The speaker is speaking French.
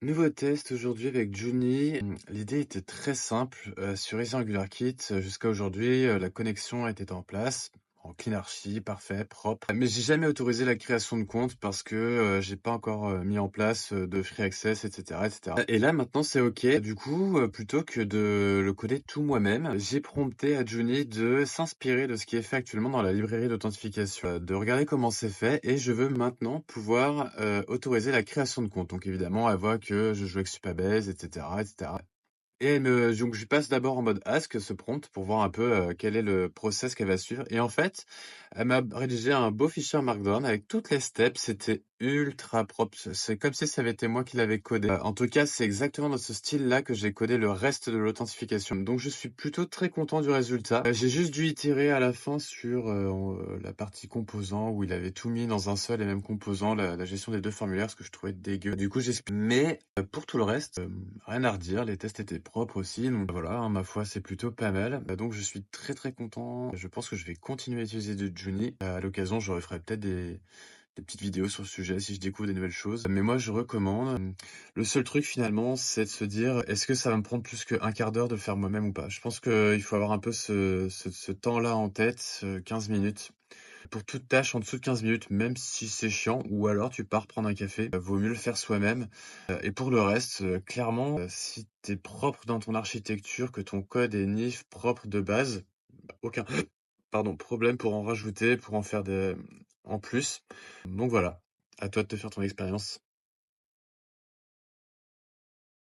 Nouveau test aujourd'hui avec Juni. L'idée était très simple, sur Easy Angular Kit, jusqu'à aujourd'hui, la connexion était en place, en clean archi, parfait, propre. Mais j'ai jamais autorisé la création de compte parce que, j'ai pas encore, mis en place, de free access et cetera et là maintenant c'est OK. Du coup, plutôt que de le coder tout moi-même, j'ai prompté à Juni de s'inspirer de ce qui est fait actuellement dans la librairie d'authentification, de regarder comment c'est fait et je veux maintenant pouvoir, autoriser la création de compte. Donc évidemment, elle voit que je joue avec Supabase et cetera. Et donc je lui passe d'abord en mode ask ce prompt pour voir un peu, quel est le process qu'elle va suivre et en fait, elle m'a rédigé un beau fichier Markdown avec toutes les steps. C'était ultra propre. C'est comme si ça avait été moi qui l'avais codé. En tout cas, c'est exactement dans ce style-là que j'ai codé le reste de l'authentification. Donc je suis plutôt très content du résultat. J'ai juste dû itérer à la fin sur, la partie composants où il avait tout mis dans un seul et même composant, la gestion des 2 formulaires, ce que je trouvais dégueu. Du coup, j'explique mais pour tout le reste, rien à redire, les tests étaient propres aussi, donc voilà, hein, ma foi, c'est plutôt pas mal. Donc je suis très, très content. Je pense que je vais continuer à utiliser du Juni. À l'occasion, je referai peut-être des petites vidéos sur le sujet si je découvre des nouvelles choses. Mais moi, je recommande. Le seul truc finalement, c'est de se dire, est-ce que ça va me prendre plus qu'un quart d'heure de le faire moi-même ou pas? Je pense qu'il faut avoir un peu ce temps-là en tête, 15 minutes. Pour toute tâche en dessous de 15 minutes, même si c'est chiant, ou alors tu pars prendre un café, vaut mieux le faire soi-même. Et pour le reste, clairement, si tu es propre dans ton architecture, que ton code est NIF propre de base, aucun pardon, problème pour en rajouter, pour en faire des en plus. Donc voilà, à toi de te faire ton expérience.